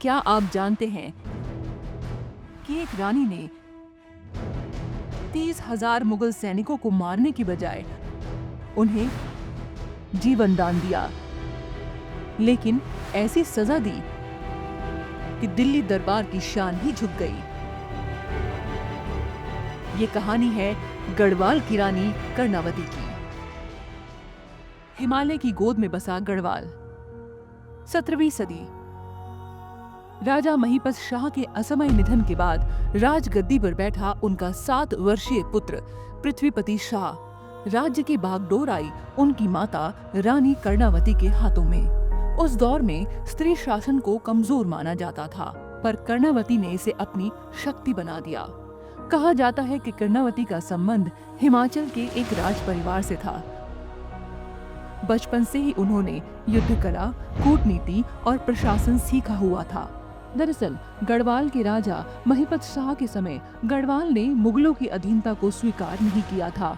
क्या आप जानते हैं कि एक रानी ने 30,000 मुगल सैनिकों को मारने की बजाय उन्हें जीवन दान दिया, लेकिन ऐसी सजा दी कि दिल्ली दरबार की शान ही झुक गई। ये कहानी है गढ़वाल की रानी कर्णावती की। हिमालय की गोद में बसा गढ़वाल। 17वीं सदी। राजा महिपत शाह के असमय निधन के बाद राजगद्दी पर बैठा उनका 7 वर्षीय पुत्र पृथ्वीपति शाह। राज्य की बागडोर आई उनकी माता रानी कर्णावती के हाथों में। उस दौर में स्त्री शासन को कमजोर माना जाता था, पर कर्णावती ने इसे अपनी शक्ति बना दिया। कहा जाता है कि कर्णावती का संबंध हिमाचल के एक राज परिवार से था। बचपन से ही उन्होंने युद्ध कला, कूटनीति और प्रशासन सीखा हुआ था। दरअसल गढ़वाल के राजा महिपत शाह के समय गढ़वाल ने मुगलों की अधीनता को स्वीकार नहीं किया था।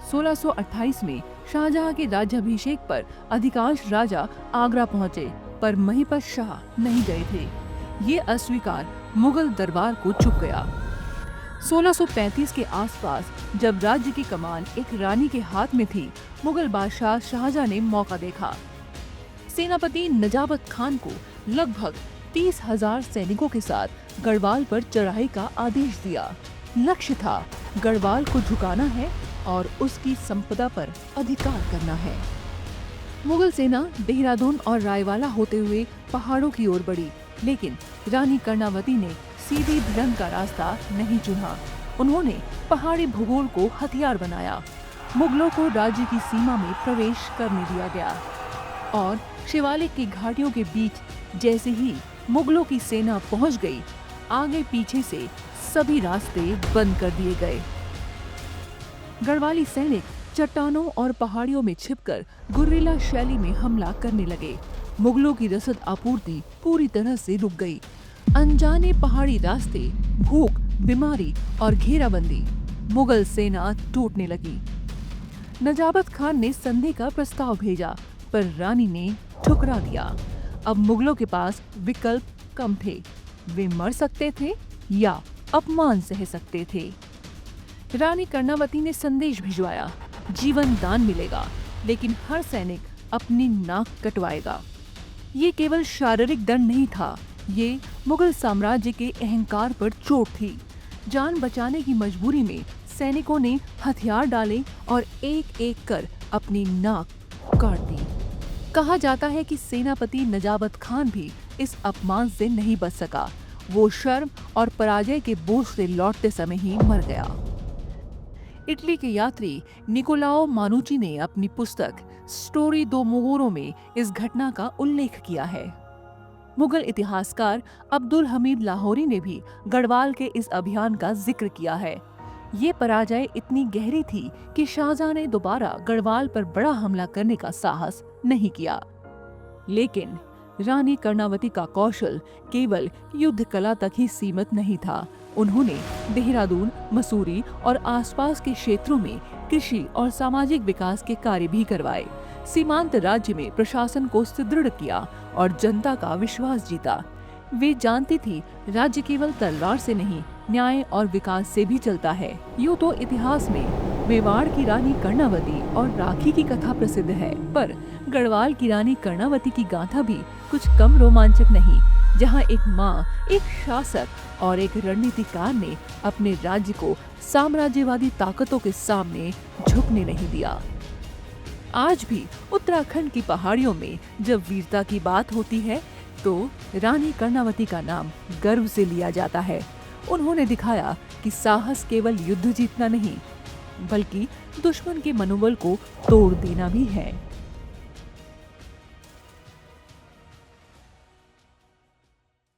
1628 में शाहजहां के राज्याभिषेक पर अधिकांश राजा आगरा पहुंचे, पर महिपत शाह नहीं गए थे। ये अस्वीकार मुगल दरबार को चुभ गया। 1635 के आसपास जब राज्य की कमान एक रानी के हाथ में थी, मुगल बादशाह शाहजहां ने मौका देखा। सेनापति नजाबत खान को लगभग 30,000 सैनिकों के साथ गढ़वाल पर चढ़ाई का आदेश दिया। लक्ष्य था गढ़वाल को झुकाना है और उसकी संपदा पर अधिकार करना है। मुगल सेना देहरादून और रायवाला होते हुए पहाड़ों की ओर बढ़ी, लेकिन रानी कर्णावती ने सीधी भिड़ंत का रास्ता नहीं चुना। उन्होंने पहाड़ी भूगोल को हथियार बनाया। मुगलों को राज्य की सीमा में प्रवेश करने दिया गया और शिवालिक की घाटियों के बीच जैसे ही मुगलों की सेना पहुंच गई, आगे पीछे से सभी रास्ते बंद कर दिए गए। गढ़वाली सैनिक चट्टानों और पहाड़ियों में छिपकर गुर्रिल्ला शैली में हमला करने लगे। मुगलों की रसद आपूर्ति पूरी तरह से रुक गई। अनजाने पहाड़ी रास्ते, भूख, बीमारी और घेराबंदी, मुगल सेना टूटने लगी। नजाबत खान ने संधि का प्रस्ताव भेजा, पर रानी ने ठुकरा दिया। अब मुगलों के पास विकल्प कम थे। वे मर सकते थे या अपमान सह सकते थे। रानी कर्णावती ने संदेश भिजवाया, जीवन दान मिलेगा, लेकिन हर सैनिक अपनी नाक कटवाएगा। ये केवल शारीरिक दंड नहीं था, ये मुगल साम्राज्य के अहंकार पर चोट थी। जान बचाने की मजबूरी में सैनिकों ने हथियार डाले और एक एक कर अपनी नाक काट दी। कहा जाता है कि सेनापति नजाबत खान भी इस अपमान से नहीं बच सका। वो शर्म और पराजय के बोझ से लौटते समय ही मर गया। इटली के यात्री निकोलाओ मानुची ने अपनी पुस्तक स्टोरी दो मुगोरों में इस घटना का उल्लेख किया है। मुगल इतिहासकार अब्दुल हमीद लाहौरी ने भी गढ़वाल के इस अभियान का जिक्र किया है। ये पराजय इतनी गहरी थी कि शाहजहां ने दोबारा गढ़वाल पर बड़ा हमला करने का साहस नहीं किया। लेकिन रानी कर्णावती का कौशल केवल युद्ध कला तक ही सीमित नहीं था। उन्होंने देहरादून, मसूरी और आसपास के क्षेत्रों में कृषि और सामाजिक विकास के कार्य भी करवाए। सीमांत राज्य में प्रशासन को सुदृढ़ किया और जनता का विश्वास जीता। वे जानती थी राज्य केवल तलवार से नहीं, न्याय और विकास से भी चलता है। यूं तो इतिहास में मेवाड़ की रानी कर्णावती और राखी की कथा प्रसिद्ध है, पर गढ़वाल की रानी कर्णावती की गाथा भी कुछ कम रोमांचक नहीं, जहां एक माँ, एक शासक और एक रणनीतिकार ने अपने राज्य को साम्राज्यवादी ताकतों के सामने झुकने नहीं दिया। आज भी उत्तराखंड की पहाड़ियों में जब वीरता की बात होती है, तो रानी कर्णावती का नाम गर्व से लिया जाता है। उन्होंने दिखाया कि साहस केवल युद्ध जीतना नहीं, बल्कि दुश्मन के मनोबल को तोड़ देना भी है।